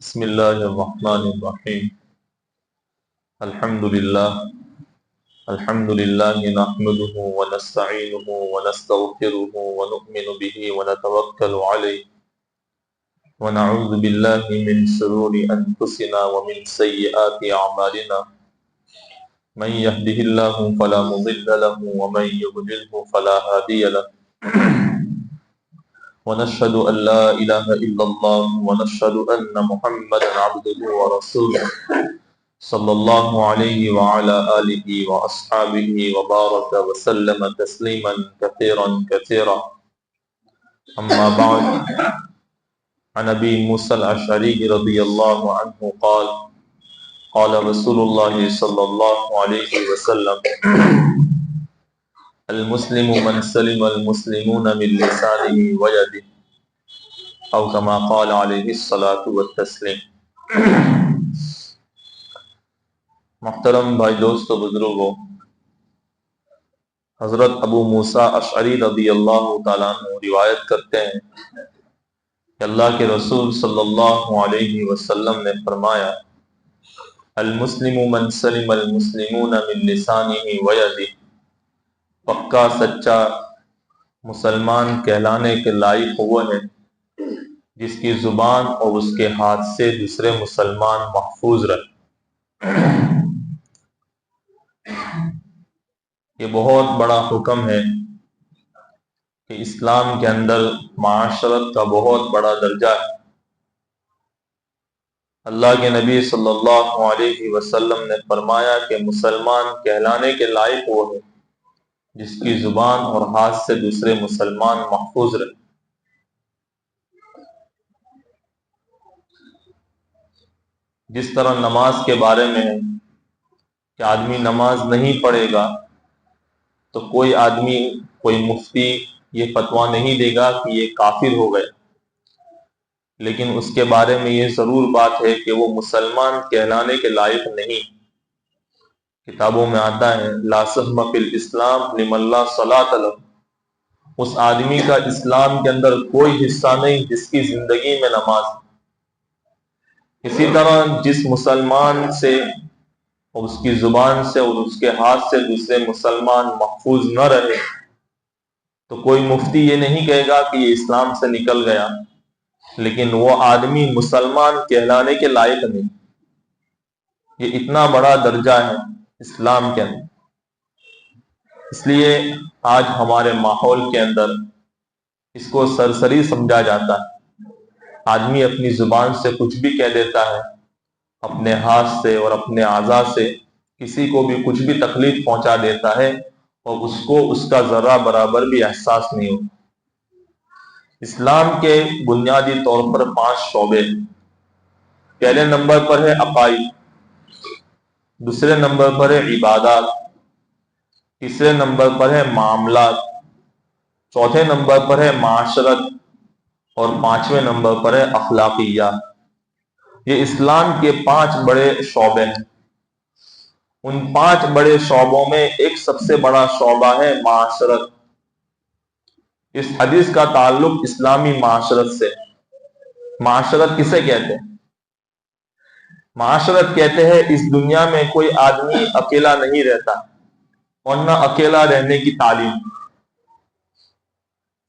بسم الله الرحمن الرحيم. الحمد لله نحمده ونستعينه ونستغفره ونؤمن به ونتوكل عليه ونعوذ بالله من شرور أنفسنا ومن سيئات أعمالنا. من يهده الله فلا مضل له ومن يضلله فلا هادي له. ونشهد أن لا إله إلا الله ونشهد أن محمدا عبده ورسوله صلى الله عليه وعلى آله وأصحابه وبارك وسلم تسليما كثيرا كثيرا. أما بعد، عن أبي موسى الأشعري رضي الله عنه قال قال رسول الله صلى الله عليه وسلم: المسلم من سلم المسلمون من لسانه ويده، أو كما قال عليه الصلاة والتسليم. محترم بھائی دوست و بزرگوں، حضرت ابو موسیٰ اشعری رضی اللہ تعالیٰ عنہ روایت کرتے ہیں کہ اللہ کے رسول صلی اللہ علیہ وسلم نے فرمایا: المسلم من سلم المسلمون من لسانہ ویدہ، پکا سچا مسلمان کہلانے کے لائق وہ ہے جس کی زبان اور اس کے ہاتھ سے دوسرے مسلمان محفوظ رہے۔ یہ بہت بڑا حکم ہے کہ اسلام کے اندر معاشرت کا بہت بڑا درجہ ہے۔ اللہ کے نبی صلی اللہ علیہ وسلم نے فرمایا کہ مسلمان کہلانے کے لائق وہ ہے جس کی زبان اور ہاتھ سے دوسرے مسلمان محفوظ رہے۔ جس طرح نماز کے بارے میں ہے کہ آدمی نماز نہیں پڑھے گا تو کوئی آدمی، کوئی مفتی یہ فتویٰ نہیں دے گا کہ یہ کافر ہو گیا، لیکن اس کے بارے میں یہ ضرور بات ہے کہ وہ مسلمان کہلانے کے لائق نہیں۔ کتابوں میں آتا ہے لا سہم فی الاسلام لمن لا صلاۃ لہ، اس آدمی کا اسلام کے اندر کوئی حصہ نہیں جس کی زندگی میں نماز۔ اسی طرح جس مسلمان سے اور اس کی زبان سے اور اس کے ہاتھ سے دوسرے مسلمان محفوظ نہ رہے تو کوئی مفتی یہ نہیں کہے گا کہ یہ اسلام سے نکل گیا، لیکن وہ آدمی مسلمان کہلانے کے لائق نہیں۔ یہ اتنا بڑا درجہ ہے اسلام کے اندر۔ اس لیے آج ہمارے ماحول کے اندر اس کو سرسری سمجھا جاتا ہے۔ آدمی اپنی زبان سے کچھ بھی کہہ دیتا ہے، اپنے ہاتھ سے اور اپنے اعضاء سے کسی کو بھی کچھ بھی تکلیف پہنچا دیتا ہے اور اس کو اس کا ذرہ برابر بھی احساس نہیں ہوتا۔ اسلام کے بنیادی طور پر 5 شعبے۔ پہلے نمبر پر ہے عقائد، دوسرے نمبر پر ہے عبادات، تیسرے نمبر پر ہے معاملات، چوتھے نمبر پر ہے معاشرت، اور 5ویں نمبر پر ہے اخلاقیات۔ یہ اسلام کے 5 بڑے شعبے ہیں۔ ان 5 بڑے شعبوں میں ایک سب سے بڑا شعبہ ہے معاشرت۔ اس حدیث کا تعلق اسلامی معاشرت سے۔ معاشرت کسے کہتے ہیں؟ معاشرت کہتے ہیں اس دنیا میں کوئی آدمی اکیلا نہیں رہتا اور نہ اکیلا رہنے کی تعلیم۔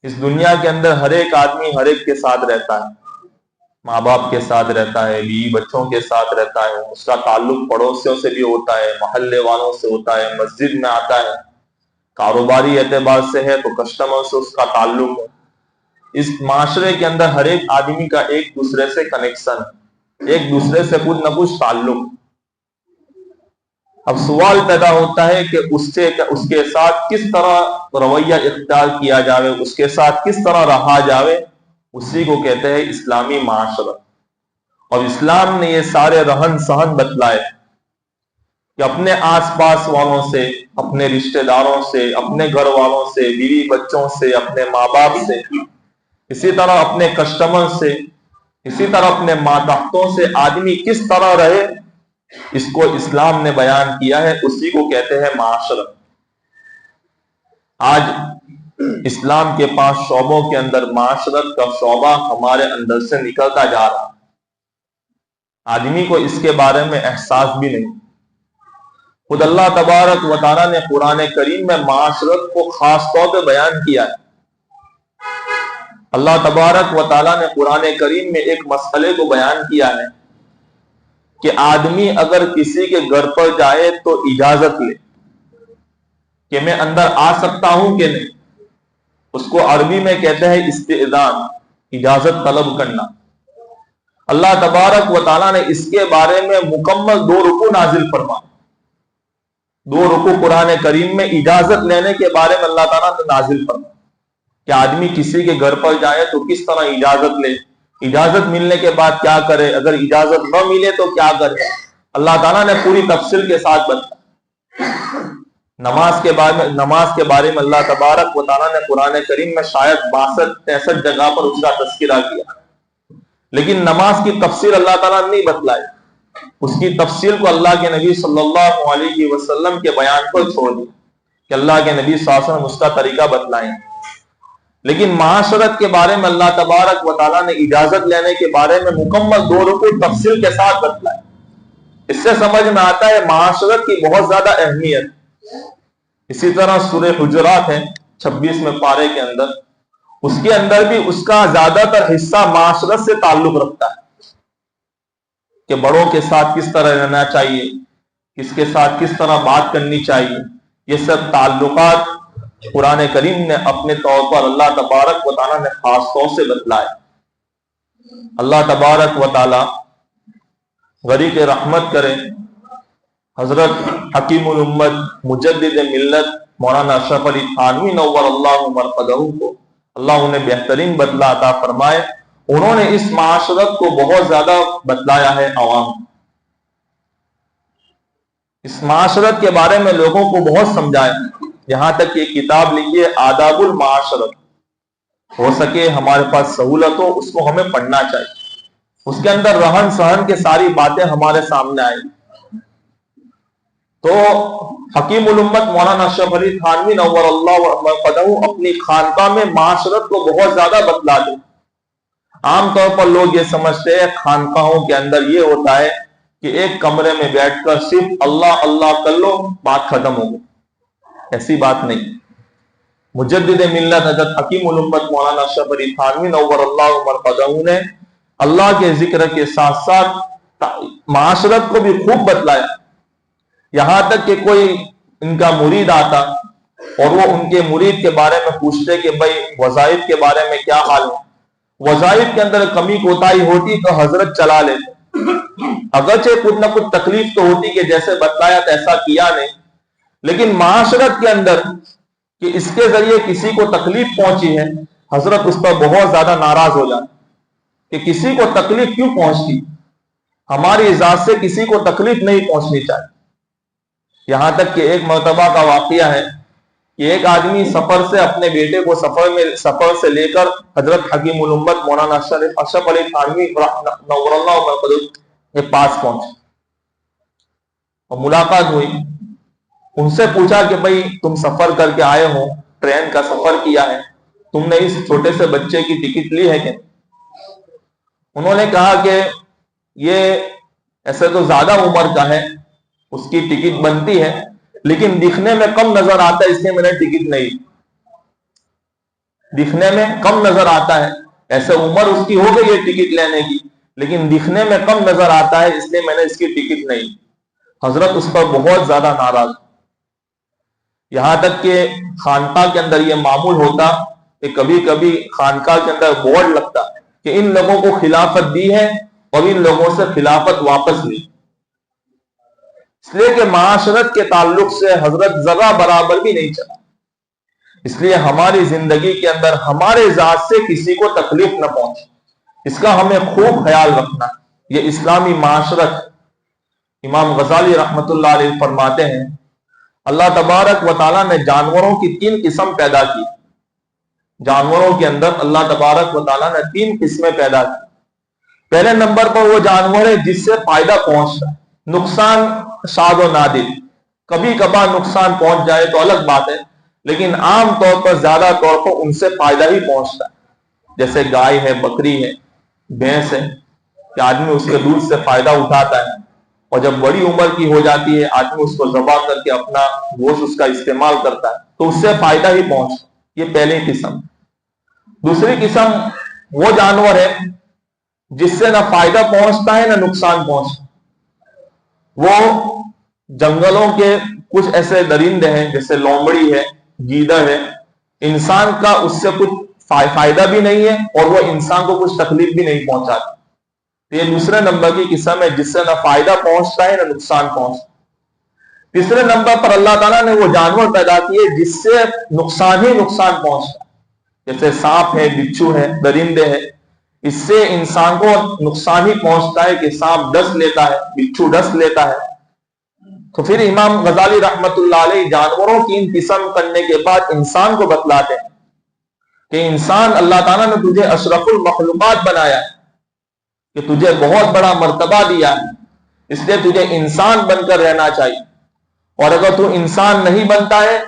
اس دنیا کے اندر ہر ایک آدمی ہر ایک کے ساتھ رہتا ہے، ماں باپ کے ساتھ رہتا ہے، بیوی بچوں کے ساتھ رہتا ہے، اس کا تعلق پڑوسیوں سے بھی ہوتا ہے، محلے والوں سے ہوتا ہے، مسجد میں آتا ہے، کاروباری اعتبار سے ہے تو کسٹمر سے اس کا تعلق ہے۔ اس معاشرے کے اندر ہر ایک آدمی کا ایک دوسرے سے کنیکشن، ایک دوسرے سے کچھ نہ کچھ تعلق۔ اب سوال پیدا ہوتا ہے کہ اس کے ساتھ کس طرح رویہ اختیار کیا جاوے، اس کے ساتھ کس طرح رہا جاوے، اسی کو کہتے ہیں اسلامی معاشرت۔ اور اسلام نے یہ سارے رہن سہن بتلائے کہ اپنے آس پاس والوں سے، اپنے رشتہ داروں سے، اپنے گھر والوں سے، بیوی بچوں سے، اپنے ماں باپ سے، اسی طرح اپنے کسٹمر سے، اسی طرح اپنے ماتحتوں سے آدمی کس طرح رہے، اس کو اسلام نے بیان کیا ہے، اسی کو کہتے ہیں معاشرت۔ آج اسلام کے 5 شعبوں کے اندر معاشرت کا شعبہ ہمارے اندر سے نکلتا جا رہا ہے۔ آدمی کو اس کے بارے میں احساس بھی نہیں۔ خود اللہ تبارک و تعالیٰ نے قرآن کریم میں معاشرت کو خاص طور پہ بیان کیا ہے۔ اللہ تبارک و تعالیٰ نے قرآن کریم میں ایک مسئلے کو بیان کیا ہے کہ آدمی اگر کسی کے گھر پر جائے تو اجازت لے کہ میں اندر آ سکتا ہوں کہ نہیں۔ اس کو عربی میں کہتے ہیں استئذان، اجازت طلب کرنا۔ اللہ تبارک و تعالیٰ نے اس کے بارے میں مکمل 2 رکوع نازل فرمائے۔ 2 رکوع قرآن کریم میں اجازت لینے کے بارے میں اللہ تعالیٰ نے نازل فرمائے کہ آدمی کسی کے گھر پر جائے تو کس طرح اجازت لے، اجازت ملنے کے بعد کیا کرے، اگر اجازت نہ ملے تو کیا کرے۔ اللہ تعالیٰ نے پوری تفصیل کے ساتھ بتایا۔ نماز کے بارے میں اللہ تبارک و تعالیٰ نے قرآن کریم میں شاید 62-63 جگہ پر اس کا تذکرہ کیا، لیکن نماز کی تفصیل اللہ تعالیٰ نے نہیں بتلائی۔ اس کی تفصیل کو اللہ کے نبی صلی اللہ علیہ وسلم کے بیان پر چھوڑ دیا کہ اللہ کے نبی صلی اللہ علیہ وسلم اس کا طریقہ بتلائیں۔ لیکن معاشرت کے بارے میں اللہ تبارک و تعالیٰ نے اجازت لینے کے بارے میں مکمل 2 رکوع تفصیل کے ساتھ بتلائے۔ اس سے سمجھ میں آتا ہے معاشرت کی بہت زیادہ اہمیت۔ اسی طرح سورہ حجرات ہے 26 پارے کے اندر، اس کے اندر بھی اس کا زیادہ تر حصہ معاشرت سے تعلق رکھتا ہے کہ بڑوں کے ساتھ کس طرح رہنا چاہیے، کس کے ساتھ کس طرح بات کرنی چاہیے۔ یہ سب تعلقات قرآن کریم نے اپنے طور پر اللہ تبارک و تعالیٰ نے خاص طور سے بتلائے۔ اللہ تبارک و تعالیٰ غریق رحمت کرے حضرت حکیم الامت مجدد ملت مولانا اشرف علی تھانوی نور اللہ مرقدہ کو اللہ انہیں بہترین بدلہ عطا فرمائے۔ انہوں نے اس معاشرت کو بہت زیادہ بتلایا ہے عوام، اس معاشرت کے بارے میں لوگوں کو بہت سمجھایا، یہاں تک کہ کتاب لکھی ہے آداب المعاشرت۔ ہو سکے ہمارے پاس سہولت ہو اس کو ہمیں پڑھنا چاہیے، اس کے اندر رہن سہن کے ساری باتیں ہمارے سامنے آئیں۔ تو حکیم الامت مولانا اشرف علی تھانوی نور اللہ مرقدہ اپنی خانقاہ میں معاشرت کو بہت زیادہ بتلاتے۔ عام طور پر لوگ یہ سمجھتے ہیں خانقاہوں کے اندر یہ ہوتا ہے کہ ایک کمرے میں بیٹھ کر صرف اللہ اللہ کر لو، بات ختم ہو گئی۔ ایسی بات نہیں۔ مجدد ملت حضرت حکیم الامت مولانا اشرف علی تھانوی نور اللہ مرقدہ نے اللہ کے ذکر کے ساتھ ساتھ معاشرت کو بھی خوب بتلایا، یہاں تک کہ کوئی ان کا مرید آتا اور وہ ان کے مرید کے بارے میں پوچھتے کہ بھائی وظائف کے بارے میں کیا حال ہے، وظائف کے اندر کمی کوتاہی ہوتی تو حضرت چلا لیتے، اگرچہ کچھ نہ کچھ تکلیف تو ہوتی کہ جیسے بتلایا ایسا کیا نہیں، لیکن معاشرت کے اندر کہ اس کے ذریعے کسی کو تکلیف پہنچی ہے حضرت اس پر بہت زیادہ ناراض ہو جاتے کہ کسی کو تکلیف کیوں پہنچتی، ہماری ذات سے کسی کو تکلیف نہیں پہنچنی چاہیے۔ یہاں تک کہ ایک مرتبہ کا واقعہ ہے کہ ایک آدمی سفر سے اپنے بیٹے کو سفر سے لے کر حضرت حکیم الامت مولانا اشرف علی تھانوی نور اللہ مرقدہ کے پاس پہنچے اور ملاقات ہوئی۔ ان سے پوچھا کہ بھائی تم سفر کر کے آئے ہو، ٹرین کا سفر کیا ہے، تم نے اس چھوٹے سے بچے کی ٹکٹ لی ہے کہ؟ انہوں نے کہا کہ یہ ایسے تو زیادہ عمر کا ہے، اس کی ٹکٹ بنتی ہے، لیکن دکھنے میں کم نظر آتا ہے اس لیے میں نے ٹکٹ نہیں، دکھنے میں کم نظر آتا ہے، ایسے عمر اس کی ہو گئی ہے ٹکٹ لینے کی، لیکن دکھنے میں کم نظر آتا ہے اس لیے میں نے اس کی ٹکٹ نہیں۔ حضرت اس پر بہت زیادہ ناراض، یہاں تک کہ خانقاہ کے اندر یہ معمول ہوتا کہ کبھی کبھی خانقاہ کے اندر بورڈ لگتا کہ ان لوگوں کو خلافت دی ہے اور ان لوگوں سے خلافت واپس لی، اس لیے کہ معاشرت کے تعلق سے حضرت ذرہ برابر بھی نہیں چلا۔ اس لیے ہماری زندگی کے اندر ہمارے ذات سے کسی کو تکلیف نہ پہنچے، اس کا ہمیں خوب خیال رکھنا۔ یہ اسلامی معاشرت، امام غزالی رحمت اللہ علیہ فرماتے ہیں اللہ تبارک و تعالیٰ نے جانوروں کی 3 قسم پیدا کی، جانوروں کے اندر اللہ تبارک و تعالیٰ نے 3 قسمیں پیدا کی۔ پہلے نمبر پر وہ جانور ہے جس سے فائدہ پہنچتا ہے، نقصان شاد و نادر، کبھی کبھار نقصان پہنچ جائے تو الگ بات ہے، لیکن عام طور پر زیادہ طور پر ان سے فائدہ ہی پہنچتا ہے، جیسے گائے ہے، بکری ہے، بھینس ہے، کہ آدمی اس کے دودھ سے فائدہ اٹھاتا ہے، اور جب بڑی عمر کی ہو جاتی ہے آدمی اس کو ذبح کر کے اپنا گوشت اس کا استعمال کرتا ہے تو اس سے فائدہ ہی پہنچتا. یہ پہلی قسم. دوسری قسم وہ جانور ہے جس سے نہ فائدہ پہنچتا ہے نہ نقصان پہنچتا. وہ جنگلوں کے کچھ ایسے درندے ہیں جیسے لومڑی ہے، گیدڑ ہے، انسان کا اس سے کچھ فائدہ بھی نہیں ہے اور وہ انسان کو کچھ تکلیف بھی نہیں پہنچاتی. یہ دوسرے نمبر کی قسم ہے جس سے نہ فائدہ پہنچتا ہے نہ نقصان پہنچتا. تیسرے نمبر پر اللہ تعالیٰ نے وہ جانور پیدا کیے جس سے نقصان ہی نقصان پہنچتا ہے، جیسے سانپ ہے، بچھو ہے، درندے ہے. اس سے انسان کو نقصان ہی پہنچتا ہے کہ سانپ ڈس لیتا ہے، بچھو ڈس لیتا ہے. تو پھر امام غزالی رحمت اللہ علیہ جانوروں کی ان قسم کرنے کے بعد انسان کو بتلاتے ہیں کہ انسان اللہ تعالیٰ نے تجھے اشرف المخلوقات بنایا ہے، کہ تجھے بہت بڑا مرتبہ دیا ہے، اس لیے تجھے انسان بن کر رہنا چاہیے. اور اگر تو انسان نہیں بنتا ہے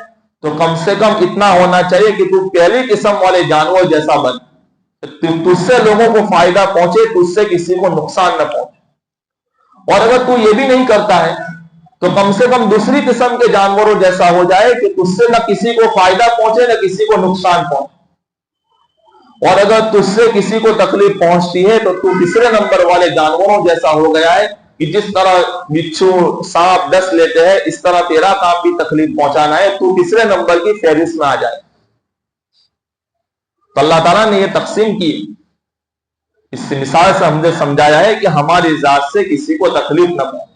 تو کم سے کم اتنا ہونا چاہیے کہ تو پہلی قسم والے جانور جیسا بن، تجھ سے لوگوں کو فائدہ پہنچے، تجھ سے کسی کو نقصان نہ پہنچے. اور اگر تو یہ بھی نہیں کرتا ہے تو کم سے کم دوسری قسم کے جانوروں جیسا ہو جائے کہ تجھ سے نہ کسی کو فائدہ پہنچے نہ کسی کو نقصان پہنچے. اور اگر تجھ سے کسی کو تکلیف پہنچتی ہے تو تو تیسرے نمبر والے جانوروں جیسا ہو گیا ہے کہ جس طرح بچھو سانپ ڈس لیتے ہیں اس طرح تیرا کام بھی تکلیف پہنچانا ہے، تو تیسرے نمبر کی فہرست میں آ جائے. تو اللہ تعالیٰ نے یہ تقسیم کی. اس مثال سے ہم نے سمجھایا ہے کہ ہماری ذات سے کسی کو تکلیف نہ پہنچے.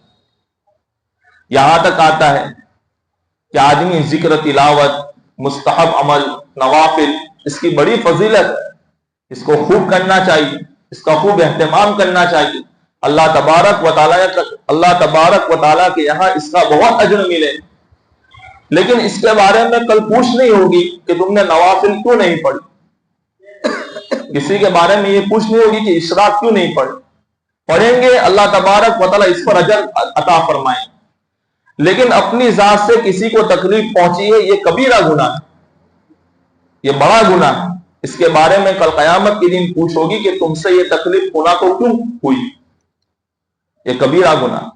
یہاں تک آتا ہے کہ آدمی ذکر، تلاوت، مستحب عمل، نوافل، اس کی بڑی فضیلت ہے، اس کو خوب کرنا چاہیے، اس کا خوب اہتمام کرنا چاہیے. اللہ تبارک و تعالیٰ کے یہاں اس کا بہت اجر ملے. لیکن اس کے بارے میں کل پوچھ نہیں ہوگی کہ تم نے نوافل کیوں نہیں پڑھی، کسی کے بارے میں یہ پوچھ نہیں ہوگی کہ اشراق کیوں نہیں پڑھی. پڑھیں گے، اللہ تبارک و تعالیٰ اس پر اجر عطا فرمائیں. لیکن اپنی ذات سے کسی کو تکلیف پہنچی ہے، یہ کبیرہ گناہ ہے، یہ بڑا گناہ ہے. اس کے بارے میں کل قیامت کے دن پوچھ ہوگی کہ تم سے یہ تکلیف ہونا کو کیوں ہوئی. یہ کبیرہ گناہ.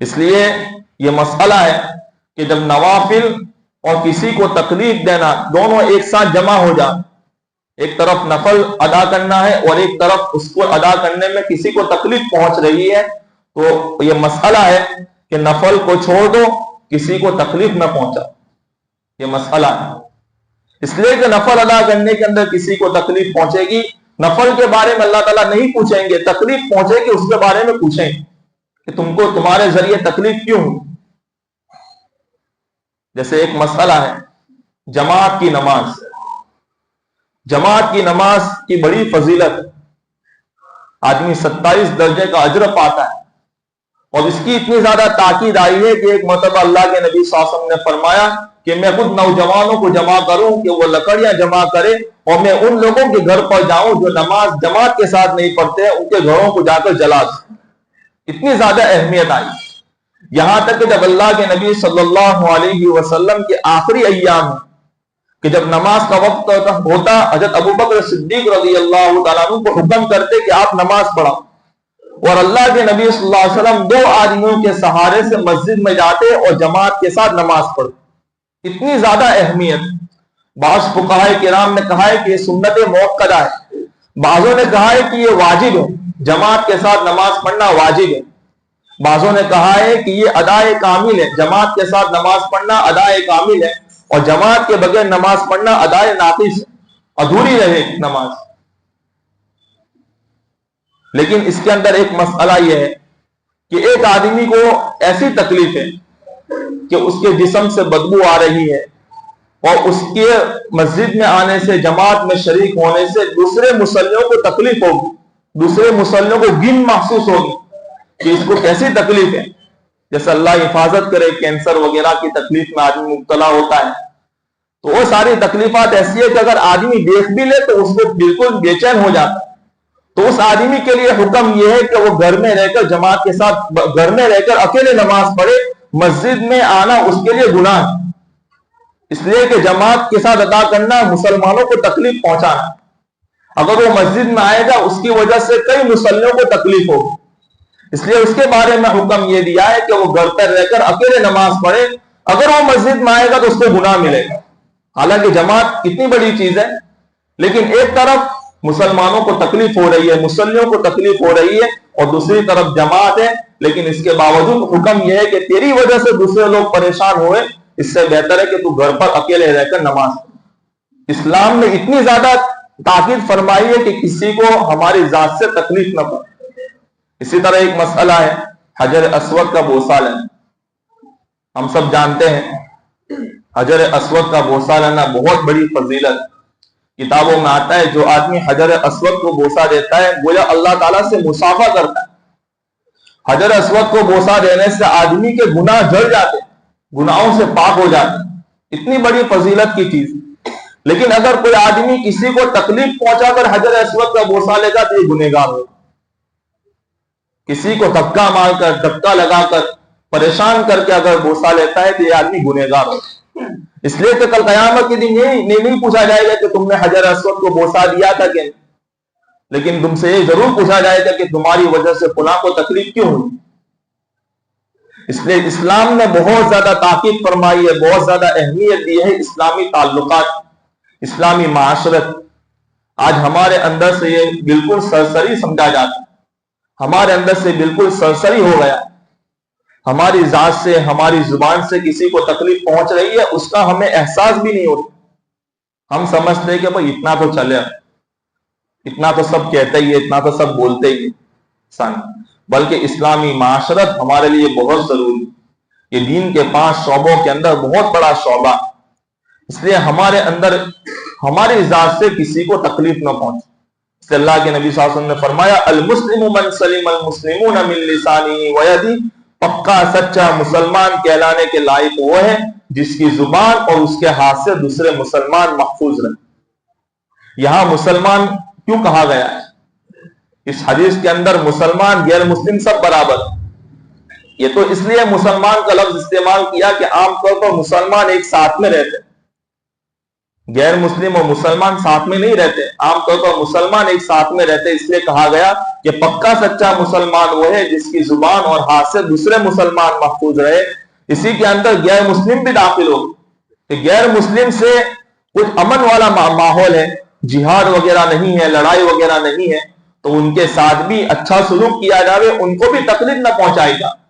اس لیے یہ مسئلہ ہے کہ جب نوافل اور کسی کو تکلیف دینا دونوں ایک ساتھ جمع ہو جائیں، ایک طرف نفل ادا کرنا ہے اور ایک طرف اس کو ادا کرنے میں کسی کو تکلیف پہنچ رہی ہے، تو یہ مسئلہ ہے کہ نفل کو چھوڑ دو، کسی کو تکلیف نہ پہنچا. یہ مسئلہ ہے. اس لیے کہ نفل ادا کرنے کے اندر کسی کو تکلیف پہنچے گی، نفل کے بارے میں اللہ تعالیٰ نہیں پوچھیں گے، تکلیف پہنچے گی اس کے بارے میں پوچھیں گے کہ تم کو تمہارے ذریعے تکلیف کیوں ہوئی. جیسے ایک مسئلہ ہے جماعت کی نماز. جماعت کی نماز کی بڑی فضیلت، آدمی 27 درجے کا اجر پاتا ہے. اور اس کی اتنی زیادہ تاکید آئی ہے کہ ایک مرتبہ اللہ کے نبی صلی اللہ علیہ وسلم نے فرمایا کہ میں خود نوجوانوں کو جمع کروں کہ وہ لکڑیاں جمع کرے اور میں ان لوگوں کے گھر پر جاؤں جو نماز جماعت کے ساتھ نہیں پڑھتے، ان کے گھروں کو جا کر جلا دوں. اتنی زیادہ اہمیت آئی. یہاں تک کہ جب اللہ کے نبی صلی اللہ علیہ وسلم کے آخری ایام میں کہ جب نماز کا وقت ہوتا، حضرت ابوبکر صدیق رضی اللہ تعالیٰ عنہ کو حکم کرتے کہ آپ نماز پڑھو، اور اللہ کے نبی صلی اللہ علیہ وسلم 2 آدمیوں کے سہارے سے مسجد میں جاتے اور جماعت کے ساتھ نماز پڑھتے. اتنی زیادہ اہمیت. بعض فقہاء کرام نے کہا ہے کہ یہ سنت موقدہ ہے، بعضوں نے کہا ہے کہ یہ واجب ہے، جماعت کے ساتھ نماز پڑھنا واجب ہے. بعضوں نے کہا ہے کہ یہ ادائے کامل ہے، جماعت کے ساتھ نماز پڑھنا ادائے کامل ہے، اور جماعت کے بغیر نماز پڑھنا ادائے ناقص ہے، ادھوری رہے نماز. لیکن اس کے اندر ایک مسئلہ یہ ہے کہ ایک آدمی کو ایسی تکلیف ہے کہ اس کے جسم سے بدبو آ رہی ہے، اور اس کے مسجد میں آنے سے، جماعت میں شریک ہونے سے دوسرے مصلیوں کو تکلیف ہوگی، دوسرے مصلیوں کو گن محسوس ہوگی کہ اس کو کیسی تکلیف ہے. جیسے اللہ حفاظت کرے کینسر وغیرہ کی تکلیف میں آدمی مبتلا ہوتا ہے، تو وہ ساری تکلیفات ایسی ہے کہ اگر آدمی دیکھ بھی لے تو اس کو بالکل بے چین ہو جاتا ہے. تو اس آدمی کے لیے حکم یہ ہے کہ وہ گھر میں رہ کر جماعت کے ساتھ، گھر میں رہ کر اکیلے نماز پڑھے. مسجد میں آنا اس کے لیے گناہ ہے، اس لیے کہ جماعت کے ساتھ ادا کرنا مسلمانوں کو تکلیف پہنچانا. اگر وہ مسجد میں آئے گا اس کی وجہ سے کئی مصلیوں کو تکلیف ہوگی، اس لیے اس کے بارے میں حکم یہ دیا ہے کہ وہ گھر پر رہ کر اکیلے نماز پڑھے۔ اگر وہ مسجد میں آئے گا تو اس کو گناہ ملے گا۔ حالانکہ جماعت اتنی بڑی چیز ہے، لیکن ایک طرف مسلمانوں کو تکلیف ہو رہی ہے، مصلیوں کو تکلیف ہو رہی ہے، اور دوسری طرف جماعت ہے، لیکن اس کے باوجود حکم یہ ہے کہ تیری وجہ سے دوسرے لوگ پریشان ہوئے، اس سے بہتر ہے کہ تو گھر پر اکیلے رہ کر نماز پڑھ۔ اسلام نے اتنی زیادہ تاکید فرمائی ہے کہ کسی کو ہماری ذات سے تکلیف نہ پڑے۔ اسی طرح ایک مسئلہ ہے حجر اسود کا بوسہ لینا۔ ہم سب جانتے ہیں حجر اسود کا بوسہ لینا بہت بڑی فضیلت ہے۔ کتابوں میں آتا ہے جو آدمی حجر اسود کو بوسہ دیتا ہے گویا اللہ تعالیٰ سے مصافحہ کرتا ہے۔ حجر اسود کو بوسہ دینے سے آدمی کے گناہ جھڑ جاتے ہیں، گناہوں سے پاک ہو جاتے ہیں، اتنی بڑی فضیلت کی چیز۔ لیکن اگر کوئی آدمی کسی کو تکلیف پہنچا کر حجر اسود کا بوسہ لے گا تو یہ گنہگار ہوگا۔ کسی کو دھکا مار کر، دھکا لگا کر، پریشان کر کے اگر بوسہ لیتا ہے تو یہ آدمی گنہگار ہوگا۔ اس لیے کہ کل قیامت کے دن یہ نہیں پوچھا جائے گا کہ تم نے حجر اسود کو بوسہ دیا تھا کہ نہیں، لیکن تم سے یہ ضرور پوچھا جائے گا کہ تمہاری وجہ سے فلاں کو تکلیف کیوں ہوئی۔ اس لیے اسلام نے بہت زیادہ تاکید فرمائی ہے، بہت زیادہ اہمیت دی ہے اسلامی تعلقات، اسلامی معاشرت۔ آج ہمارے اندر سے یہ بالکل سرسری سمجھا جاتا ہے، ہمارے اندر سے بالکل سرسری ہو گیا۔ ہماری ذات سے، ہماری زبان سے کسی کو تکلیف پہنچ رہی ہے، اس کا ہمیں احساس بھی نہیں ہوتا۔ ہم سمجھتے ہیں کہ بھائی اتنا تو چلے، اتنا تو سب کہتے ہی ہے، اتنا تو سب بولتے ہی ہے، بلکہ اسلامی معاشرت ہمارے لیے بہت ضروری ہے۔ یہ دین کے 5 شعبوں کے اندر بہت بڑا شعبہ، اس لیے ہمارے اندر ہماری ذات سے کسی کو تکلیف نہ پہنچے۔ اس لیے اللہ کے نبی صلی اللہ علیہ وسلم نے فرمایا المسلم من سلم المسلمون من لسانہ ویدہ، پکا سچا مسلمان کہلانے کے لائق وہ ہے جس کی زبان اور اس کے ہاتھ سے دوسرے مسلمان محفوظ رہے۔ یہاں مسلمان کیوں کہا گیا ہے؟ اس حدیث کے اندر مسلمان غیر مسلم سب برابر، یہ تو اس لیے مسلمان کا لفظ استعمال کیا کہ عام طور پر مسلمان ایک ساتھ میں رہتے، غیر مسلم اور مسلمان ساتھ میں نہیں رہتے، عام طور پر مسلمان ایک ساتھ میں رہتے۔ اس لیے کہا گیا کہ پکا سچا مسلمان وہ ہے جس کی زبان اور ہاتھ سے دوسرے مسلمان محفوظ رہے۔ اسی کے اندر غیر مسلم بھی داخل ہو کہ غیر مسلم سے کچھ امن والا ماحول ہے، جہاد وغیرہ نہیں ہے، لڑائی وغیرہ نہیں ہے، تو ان کے ساتھ بھی اچھا سلوک کیا جائے، ان کو بھی تکلیف نہ پہنچائی جائے،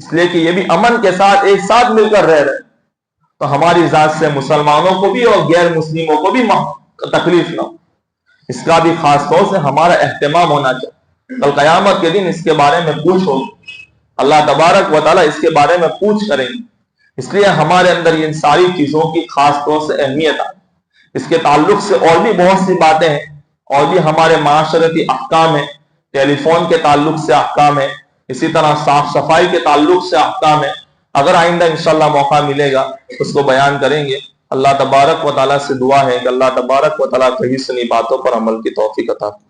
اس لیے کہ یہ بھی امن کے ساتھ ایک ساتھ مل کر رہ رہے، تو ہماری ذات سے مسلمانوں کو بھی اور غیر مسلموں کو بھی تکلیف نہ ہو۔ اس کا بھی خاص طور سے ہمارا اہتمام ہونا چاہیے۔ کل قیامت کے دن اس کے بارے میں پوچھ ہوگی، اللہ تبارک و تعالیٰ اس کے بارے میں پوچھ کریں گے۔ اس لیے ہمارے اندر ان ساری چیزوں کی خاص طور سے اہمیت ہے۔ اس کے تعلق سے اور بھی بہت سی باتیں ہیں، اور بھی ہمارے معاشرتی احکام ہیں، ٹیلی فون کے تعلق سے احکام ہے، اسی طرح صاف صفائی کے تعلق سے احکام ہے۔ اگر آئندہ انشاءاللہ موقع ملے گا اس کو بیان کریں گے۔ اللہ تبارک و تعالیٰ سے دعا ہے کہ اللہ تبارک و تعالیٰ کہی سنی باتوں پر عمل کی توفیق عطا فرمائے۔